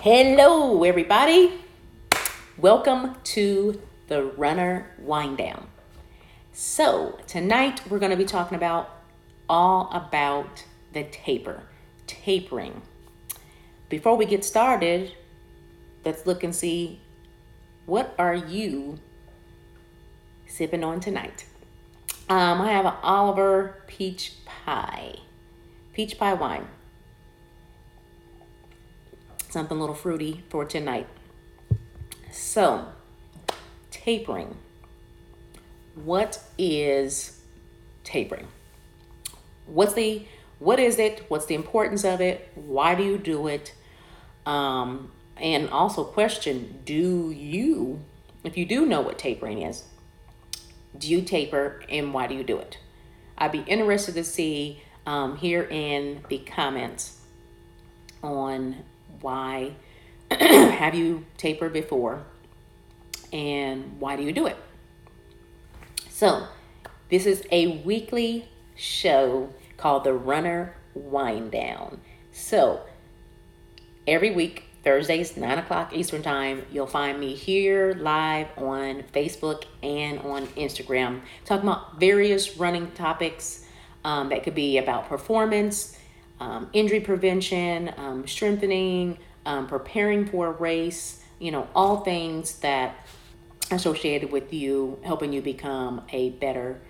Hello, everybody. Welcome to the Runner Wind Down. So, tonight we're going to be talking all about the tapering. Before we get started, let's look and see what are you sipping on tonight. I have an Oliver peach pie wine. Something a little fruity for tonight. So, tapering. What is tapering? What is it? What's the importance of it? Why do you do it? And also question, if you do know what tapering is, do you taper and why do you do it? I'd be interested to see here in the comments on why have you tapered before and why do you do it? So this is a weekly show called the Runner Wind Down. So every week, Thursdays, 9 o'clock Eastern Time, you'll find me here live on Facebook and on Instagram talking about various running topics that could be about performance, injury prevention, strengthening, preparing for a race, all things that are associated with you, helping you become a better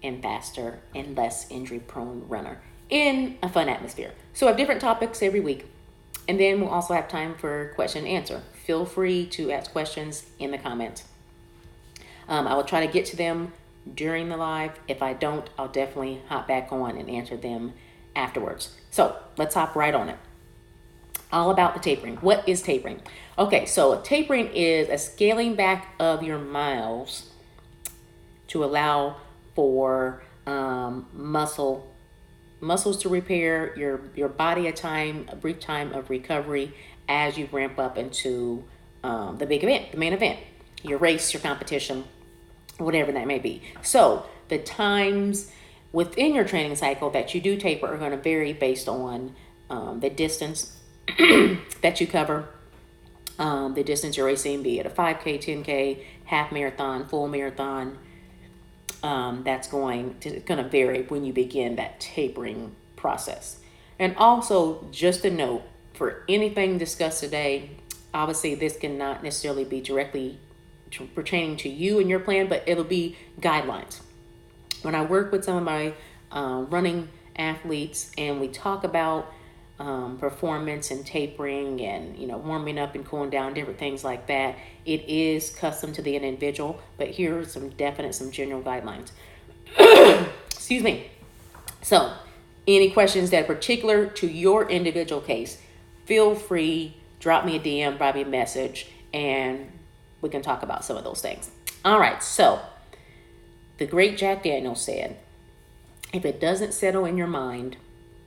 and faster and less injury prone runner in a fun atmosphere. So I have different topics every week. And then we'll also have time for question and answer. Feel free to ask questions in the comments. I will try to get to them during the live. If I don't, I'll definitely hop back on and answer them afterwards. So let's hop right on it. All about the tapering. What is tapering? Okay, so tapering is a scaling back of your miles to allow for muscles to repair, your body a brief time of recovery as you ramp up into the big event, the main event, your race, your competition, whatever that may be. So the times within your training cycle that you do taper are going to vary based on the distance that you cover, the distance you're racing, be it a 5K, 10K, half marathon, full marathon. That's going to vary when you begin that tapering process. And also, just a note, for anything discussed today, obviously this cannot necessarily be directly pertaining to you and your plan, but it'll be guidelines. When I work with some of my running athletes and we talk about performance and tapering and warming up and cooling down, different things like that, it is custom to the individual, but here are some general guidelines. Excuse me. So any questions that are particular to your individual case, feel free, drop me a DM, drop me a message, and we can talk about some of those things. All right, so the great Jack Daniels said, if it doesn't settle in your mind,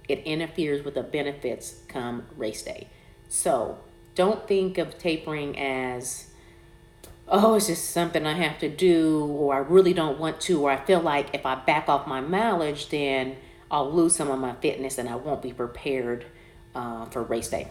it interferes with the benefits come race day. So don't think of tapering as, it's just something I have to do, or I really don't want to, or I feel like if I back off my mileage, then I'll lose some of my fitness and I won't be prepared for race day.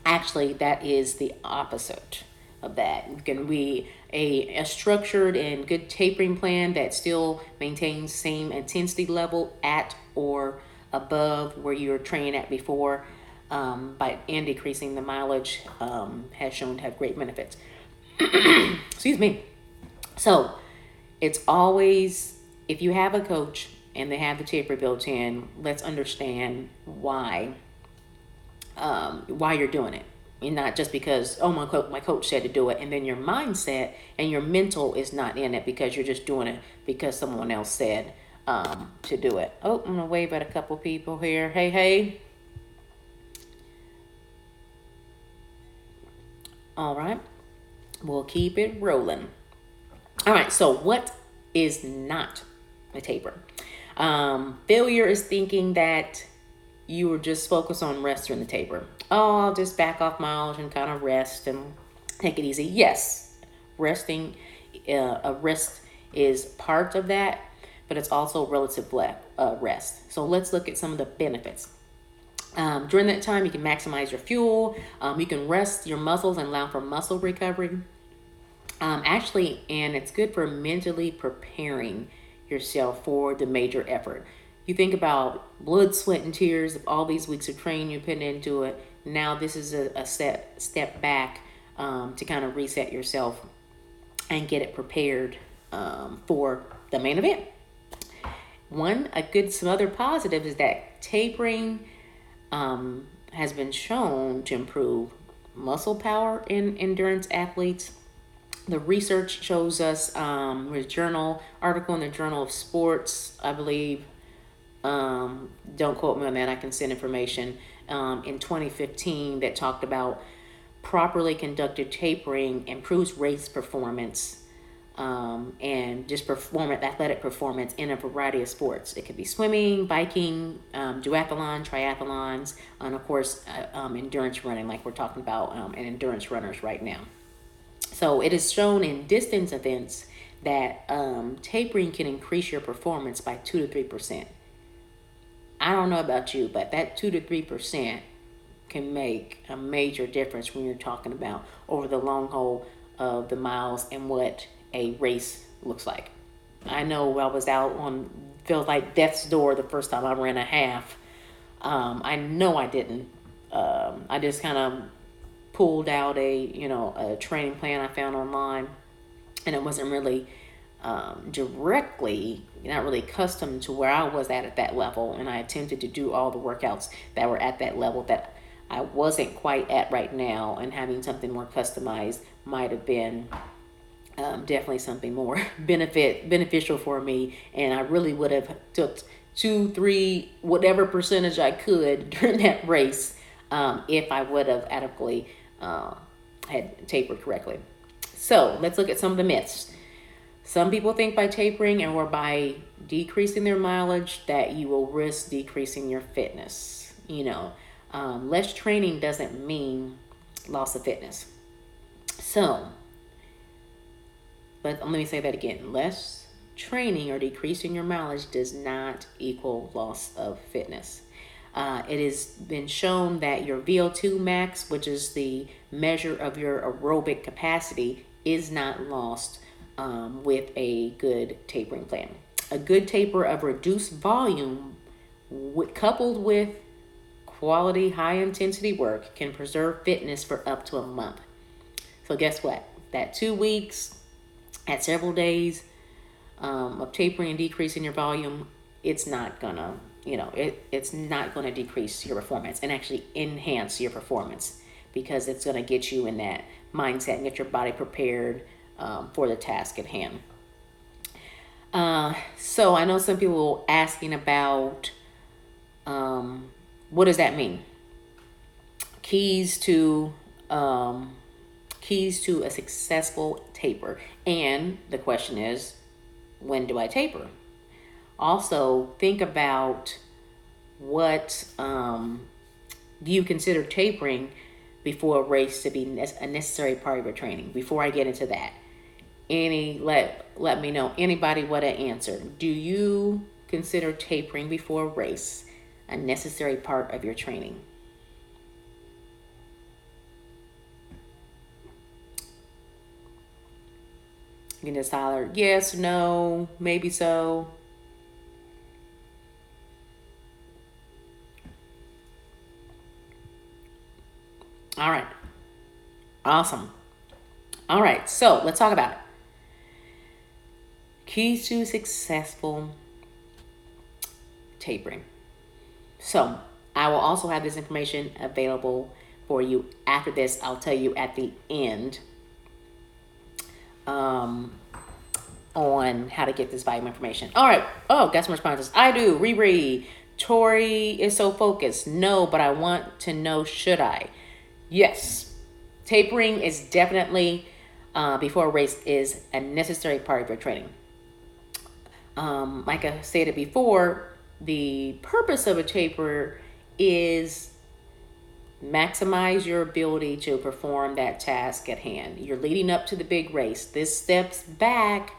Actually, that is the opposite of that. It can be a structured and good tapering plan that still maintains same intensity level at or above where you were training at before, and decreasing the mileage has shown to have great benefits. Excuse me. So it's always, if you have a coach and they have the taper built in, let's understand why you're doing it. And not just because, my coach said to do it, and then your mindset and your mental is not in it because you're just doing it because someone else said to do it. I'm gonna wave at a couple people here. Hey. All right, we'll keep it rolling. All right, so what is not a taper? Failure is thinking that you were just focused on rest during the taper. I'll just back off mileage and kind of rest and take it easy. Yes, resting, a rest is part of that, but it's also relative rest. So let's look at some of the benefits. During that time, you can maximize your fuel. You can rest your muscles and allow for muscle recovery. And it's good for mentally preparing yourself for the major effort. You think about blood, sweat, and tears of all these weeks of training you put into it. Now this is a step back to kind of reset yourself and get it prepared for the main event. Some other positive is that tapering has been shown to improve muscle power in endurance athletes. The research shows us article in the Journal of Sports, I believe. Don't quote me on that. I can send information in 2015 that talked about properly conducted tapering improves race performance and just athletic performance in a variety of sports. It could be swimming, biking, duathlon, triathlons, and of course endurance running, like we're talking about in endurance runners right now. So it is shown in distance events that tapering can increase your performance by 2 to 3%. I don't know about you, but that 2 to 3% can make a major difference when you're talking about over the long haul of the miles and what a race looks like. I know I was out on, feels like death's door the first time I ran a half. I know I didn't. I just kind of pulled out a training plan I found online, and it wasn't really directly, not really accustomed to where I was at that level, and I attempted to do all the workouts that were at that level that I wasn't quite at right now, and having something more customized might have been definitely something more beneficial for me, and I really would have took 2, 3, whatever percentage I could during that race if I would have adequately had tapered correctly. So let's look at some of the myths. Some people think by tapering or by decreasing their mileage that you will risk decreasing your fitness. Less training doesn't mean loss of fitness. So, but let me say that again. Less training or decreasing your mileage does not equal loss of fitness. It has been shown that your VO2 max, which is the measure of your aerobic capacity, is not lost with a good tapering plan. A good taper of reduced volume coupled with quality high-intensity work can preserve fitness for up to a month. So guess what? That 2 weeks at several days of tapering and decreasing your volume, it's not gonna, it's not gonna decrease your performance and actually enhance your performance, because it's gonna get you in that mindset and get your body prepared for the task at hand. So I know some people asking about what does that mean? Keys to a successful taper. And the question is, when do I taper? Also, think about what do you consider tapering before a race to be a necessary part of your training. Before I get into that, let me know, anybody, what an answer. Do you consider tapering before a race a necessary part of your training? You can just holler yes, no, maybe so. All right. Awesome. All right, so let's talk about it. Keys to successful tapering. So I will also have this information available for you after this. I'll tell you at the end on how to get this valuable information. All right. Oh, got some responses. I do. Riri. Tori is so focused. No, but I want to know, should I? Yes. Tapering is definitely, before a race, is a necessary part of your training. Like I stated before, the purpose of a taper is maximize your ability to perform that task at hand. You're leading up to the big race. This steps back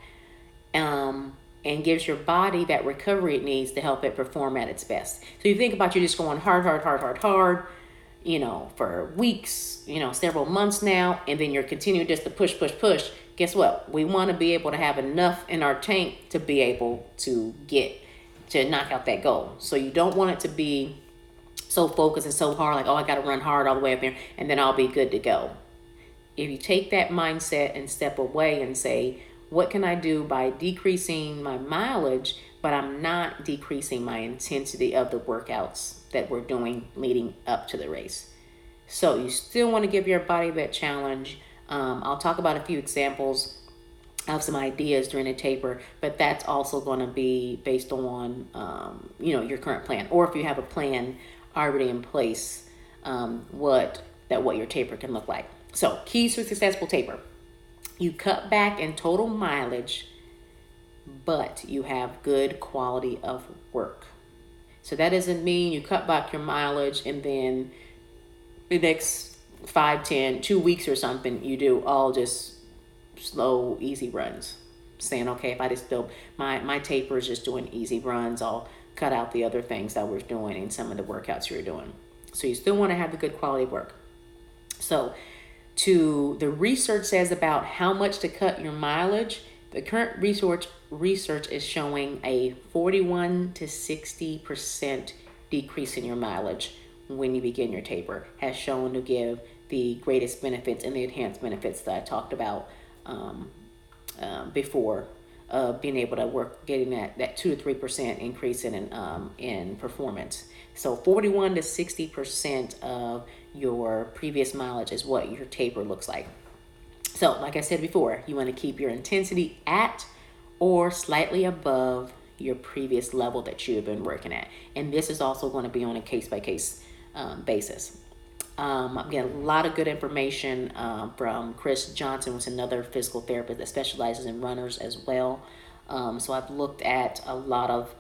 and gives your body that recovery it needs to help it perform at its best. So you think about you just going hard, for weeks, several months now, and then you're continuing just to push. Guess what? We want to be able to have enough in our tank to be able to knock out that goal. So you don't want it to be so focused and so hard, like, oh, I got to run hard all the way up there, and then I'll be good to go. If you take that mindset and step away and say, what can I do by decreasing my mileage, but I'm not decreasing my intensity of the workouts that we're doing leading up to the race. So you still want to give your body that challenge. I'll talk about a few examples of some ideas during the taper, but that's also going to be based on, your current plan. Or if you have a plan already in place, what your taper can look like. So keys to a successful taper. You cut back in total mileage, but you have good quality of work. So that doesn't mean you cut back your mileage and then the next 5, 10, 2 weeks or something, you do all just slow, easy runs. Saying, okay, if I just do my taper is just doing easy runs, I'll cut out the other things that we're doing and some of the workouts you're doing. So you still want to have the good quality work. So the research says about how much to cut your mileage, the current research is showing a 41 to 60% decrease in your mileage when you begin your taper, has shown to give the greatest benefits and the enhanced benefits that I talked about before, being able to work, getting that 2 to 3% increase in performance. So 41 to 60% of your previous mileage is what your taper looks like. So like I said before, you want to keep your intensity at or slightly above your previous level that you have been working at. And this is also going to be on a case-by-case basis. I'm getting a lot of good information from Chris Johnson, who's another physical therapist that specializes in runners as well. So I've looked at a lot of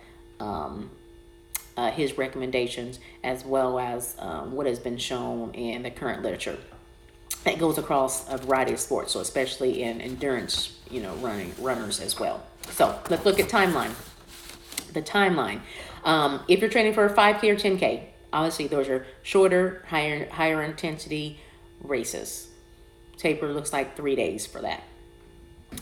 his recommendations, as well as what has been shown in the current literature that goes across a variety of sports, so especially in endurance, runners as well. So let's look at timeline. The timeline. If you're training for a 5K or 10K, obviously those are shorter, higher intensity races. Taper looks like 3 days for that.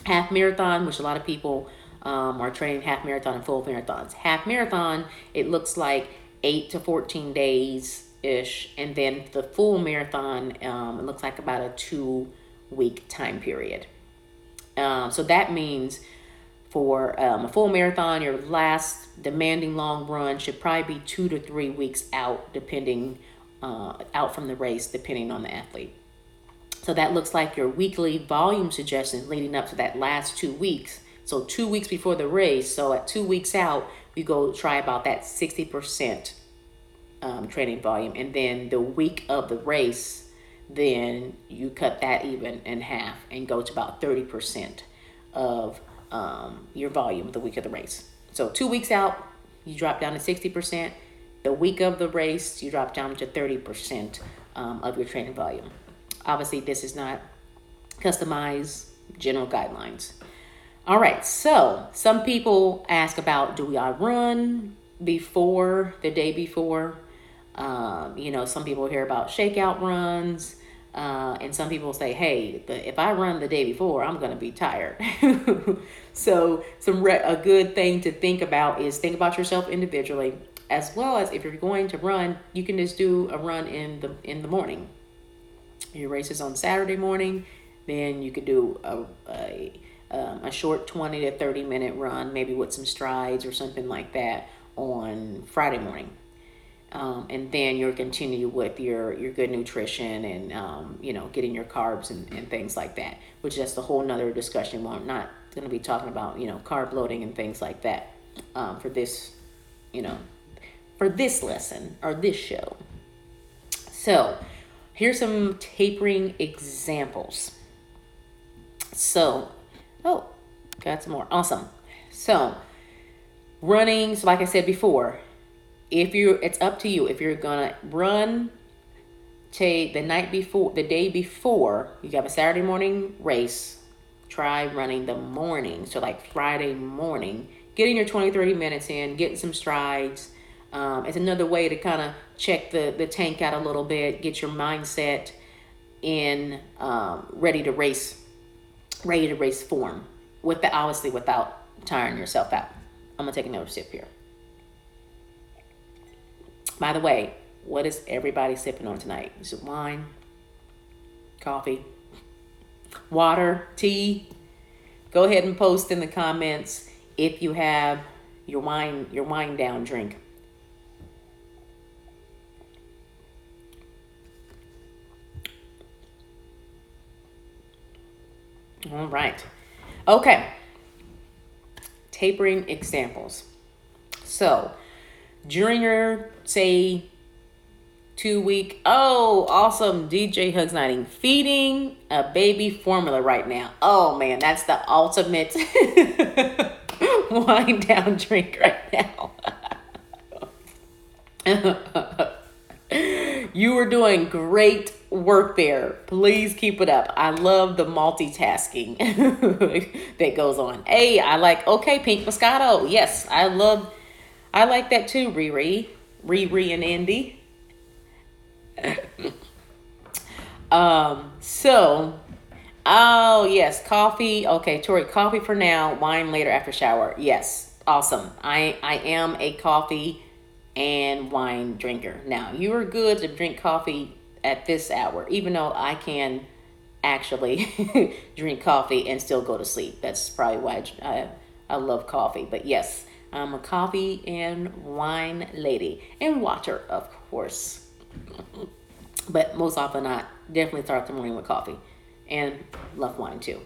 Half marathon, which a lot of people are training half marathon and full marathons. Half marathon, it looks like 8 to 14 days ish, and then the full marathon, it looks like about a 2-week time period. So that means for a full marathon, your last demanding long run should probably be 2 to 3 weeks out, depending out from the race, depending on the athlete. So that looks like your weekly volume suggestions leading up to that last 2 weeks. So 2 weeks before the race, so at 2 weeks out, we go try about that 60% training volume. And then the week of the race, then you cut that even in half and go to about 30% of your volume the week of the race. So 2 weeks out, you drop down to 60%. The week of the race, you drop down to 30% of your training volume. Obviously, this is not customized, general guidelines. All right, so some people ask about, do I run before, the day before? Some people hear about shakeout runs, and some people say, hey, if I run the day before, I'm going to be tired. So a good thing to think about is think about yourself individually, as well as if you're going to run, you can just do a run in the morning. Your race is on Saturday morning, then you could do a short 20 to 30 minute run, maybe with some strides or something like that on Friday morning. And then you'll continue with your good nutrition and, getting your carbs and things like that, which is a whole nother discussion. We're not going to be talking about, carb loading and things like that for this lesson or this show. So here's some tapering examples. So, got some more. Awesome. So running, so like I said before, it's up to you. If you're gonna run the day before, you have a Saturday morning race, try running the morning. So like Friday morning, getting your 20, 30 minutes in, getting some strides. It's another way to kind of check the tank out a little bit, get your mindset in ready to race form, obviously without tiring yourself out. I'm gonna take another sip here. By the way, what is everybody sipping on tonight? Is it wine, coffee, water, tea? Go ahead and post in the comments if you have your wine down drink. All right. Okay. Tapering examples. So, during your, say, 2-week, oh, awesome, DJ Hugs Nighting, feeding a baby formula right now. Oh, man, that's the ultimate wind down drink right now. You are doing great work there. Please keep it up. I love the multitasking that goes on. Hey, I like, okay, pink Moscato. Yes, I like that too, Riri and Indy. Oh yes, coffee. Okay, Tori, coffee for now, wine later after shower. Yes, awesome. I am a coffee and wine drinker. Now, you are good to drink coffee at this hour, even though I can actually drink coffee and still go to sleep. That's probably why I love coffee. But yes, I'm a coffee and wine lady. And water, of course. But most often not. Definitely start the morning with coffee. And love wine too.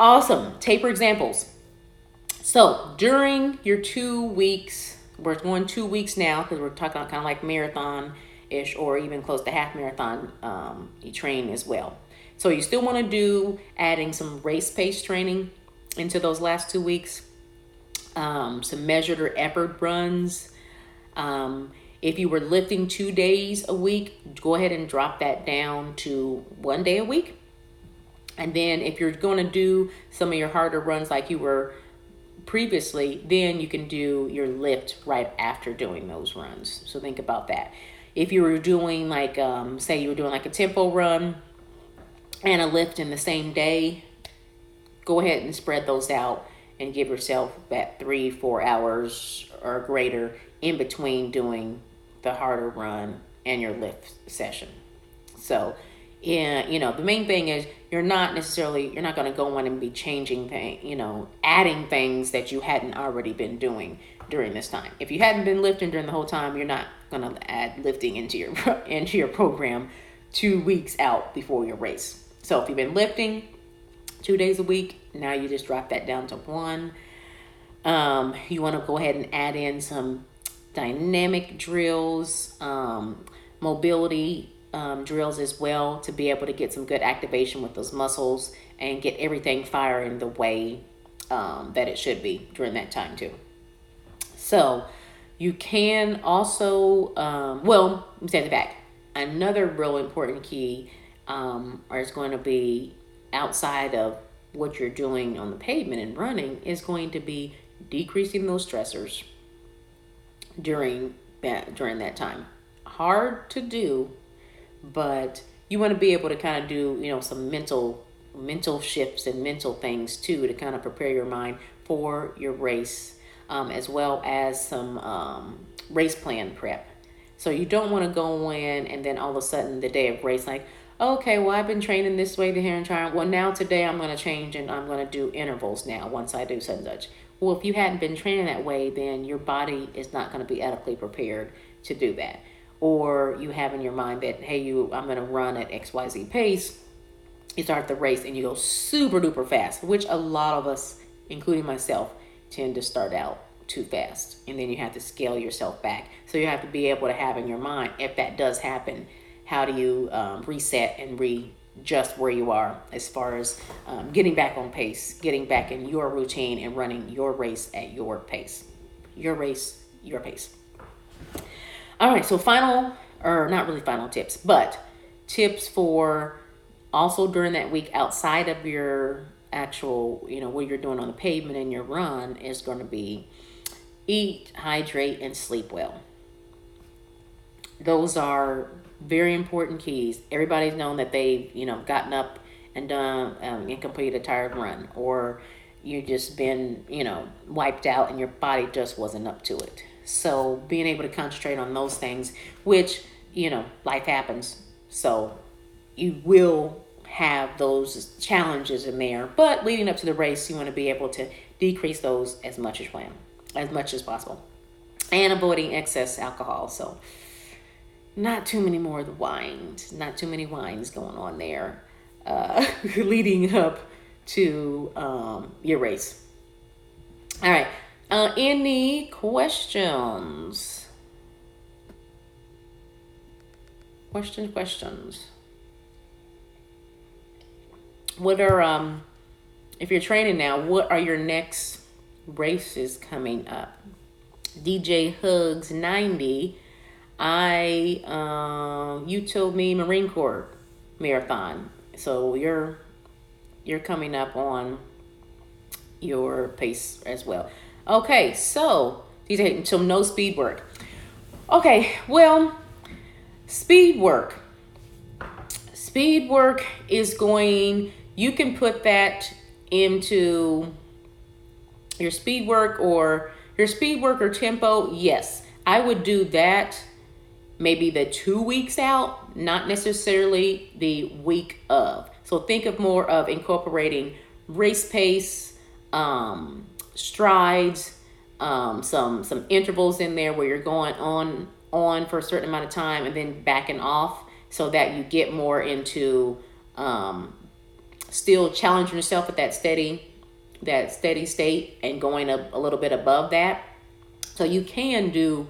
Awesome. Taper examples. So during your 2 weeks, we're going 2 weeks now because we're talking about kind of like marathon-ish or even close to half marathon training as well. So you still want to do adding some race pace training into those last 2 weeks. Some measured or effort runs. If you were lifting 2 days a week, go ahead and drop that down to 1 day a week. And then if you're going to do some of your harder runs like you were previously, then you can do your lift right after doing those runs. So think about that. If you were doing like, say you were doing like a tempo run and a lift in the same day, go ahead and spread those out and give yourself that 3-4 hours or greater in between doing the harder run and your lift session. So, yeah, the main thing is you're not going to go on and be changing things, adding things that you hadn't already been doing during this time. If you hadn't been lifting during the whole time, you're not going to add lifting into your program 2 weeks out before your race. So if you've been lifting 2 days a week, now you just drop that down to 1. You want to go ahead and add in some dynamic drills, mobility drills as well, to be able to get some good activation with those muscles and get everything firing the way that it should be during that time too. So you can also, let me take it back. Another real important key is going to be outside of what you're doing on the pavement and running is going to be decreasing those stressors during that time. Hard to do, but you want to be able to kind of do, some mental shifts and mental things too, to kind of prepare your mind for your race, as well as some race plan prep. So you don't want to go in and then all of a sudden the day of race, like, okay, well, I've been training this way here and trying. Well, now today I'm going to change and I'm going to do intervals now once I do such and such. Well, if you hadn't been training that way, then your body is not going to be adequately prepared to do that. Or you have in your mind that, hey, I'm going to run at XYZ pace. You start the race and you go super duper fast, which a lot of us, including myself, tend to start out too fast. And then you have to scale yourself back. So you have to be able to have in your mind, if that does happen, how do you reset and readjust where you are as far as getting back on pace, getting back in your routine and running your race at your pace. Your race, your pace. All right, so not really final tips, but tips for also during that week outside of actual, what you're doing on the pavement in your run is going to be eat, hydrate, and sleep well. Those are very important keys. Everybody's known that they've, gotten up and done and completed a tired run, or you just been, wiped out and your body just wasn't up to it. So being able to concentrate on those things, which, life happens. So you will have those challenges in there, but leading up to the race, you want to be able to decrease those as much as possible, and avoiding excess alcohol. So not too many more of the wines, not too many wines going on there, leading up to your race. All right. Any questions? Questions. What are, if you're training now, what are your next races coming up? DJ Hugs 90. You told me Marine Corps marathon. So you're coming up on your pace as well. Okay, so no speed work. Okay, well, speed work. Speed work is you can put that into your speed work or tempo. Yes, I would do that maybe the 2 weeks out, not necessarily the week of. So think of more of incorporating race pace, strides, some intervals in there where you're going on for a certain amount of time and then backing off, so that you get more into still challenging yourself at that steady state and going up a little bit above that. So you can do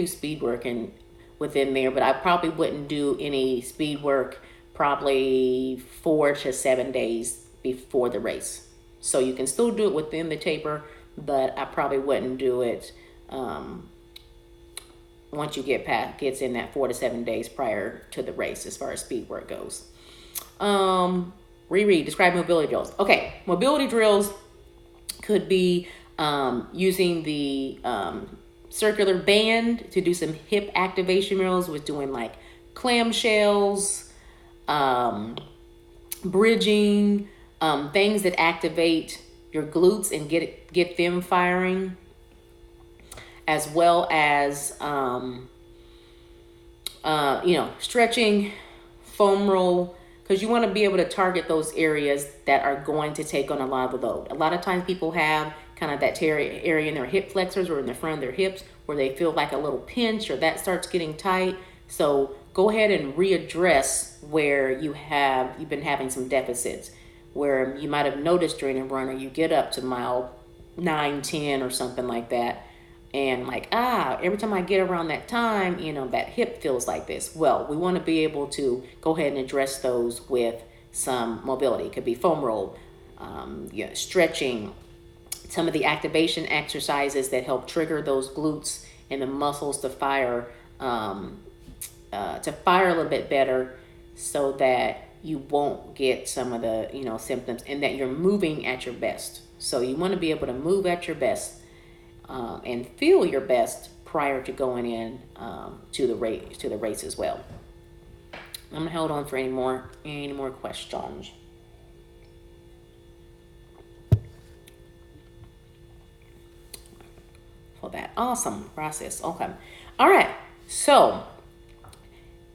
speed work within there, but I probably wouldn't do any speed work probably 4 to 7 days before the race. So you can still do it within the taper, but I probably wouldn't do it once you gets in that 4 to 7 days prior to the race as far as speed work goes. Describe mobility drills. Okay, mobility drills could be using the circular band to do some hip activation drills with doing like clamshells, bridging, things that activate your glutes and get them firing, as well as stretching, foam roll, because you want to be able to target those areas that are going to take on a lot of the load. A lot of times people have kind of that area in their hip flexors or in the front of their hips where they feel like a little pinch or that starts getting tight. So go ahead and readdress where you've been having some deficits, where you might have noticed during a run, or you get up to mile 9, 10 or something like that, and like, every time I get around that time, that hip feels like this. Well, we want to be able to go ahead and address those with some mobility. It could be foam roll, stretching, some of the activation exercises that help trigger those glutes and the muscles to fire a little bit better, so that you won't get some of the symptoms, and that you're moving at your best. So you want to be able to move at your best and feel your best prior to going in to the race as well. I'm gonna hold on for any more questions. For that awesome process. Okay. All right. So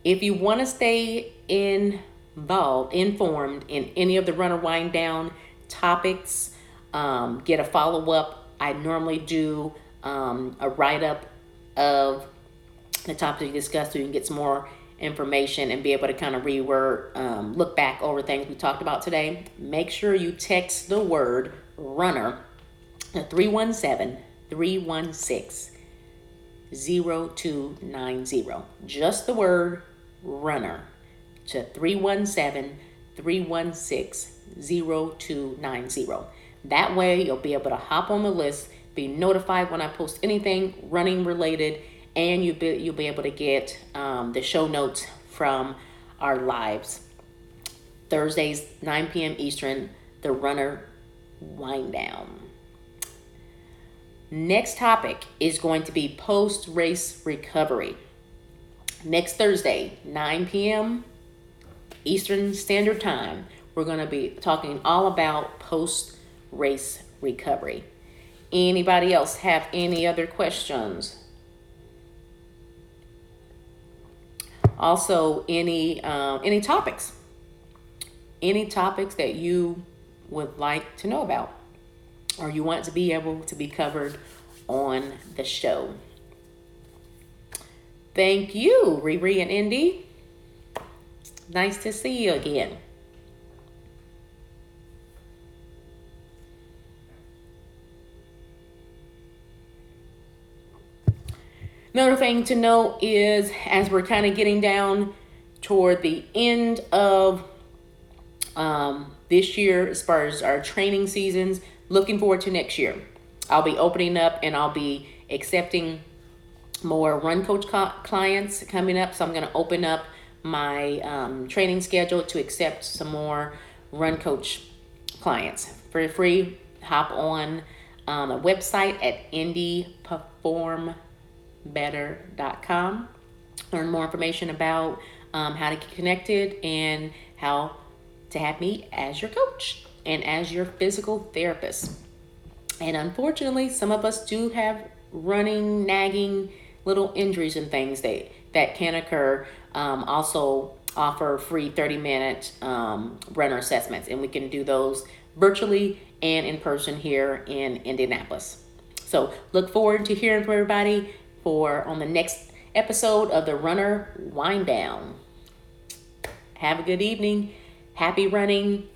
if you want to stay informed in any of the runner wind down topics, get a follow-up. I normally do a write-up of the topics we discussed, so you can get some more information and be able to kind of look back over things we talked about today. Make sure you text the word runner to 317-316-0290. Just the word runner to 317-316-0290. That way you'll be able to hop on the list, be notified when I post anything running related, and you'll be able to get the show notes from our lives. Thursdays, 9 p.m. Eastern, the runner wind down. Next topic is going to be post-race recovery. Next Thursday, 9 p.m. Eastern Standard Time, we're going to be talking all about post-race recovery. Anybody else have any other questions? Also, any topics? Any topics that you would like to know about or you want to be able to be covered on the show? Thank you, Riri and Indy. Nice to see you again. Another thing to note is, as we're kind of getting down toward the end of this year, as far as our training seasons, looking forward to next year. I'll be opening up and I'll be accepting more run coach clients coming up. So I'm going to open up my training schedule to accept some more run coach clients for free. Hop on a website at indyperformbetter.com. Learn more information about how to get connected and how to have me as your coach and as your physical therapist. And unfortunately, some of us do have running, nagging little injuries and things that can occur. Also offer free 30-minute runner assessments, and we can do those virtually and in person here in Indianapolis. So look forward to hearing from everybody on the next episode of the Runner Wind Down. Have a good evening. Happy running.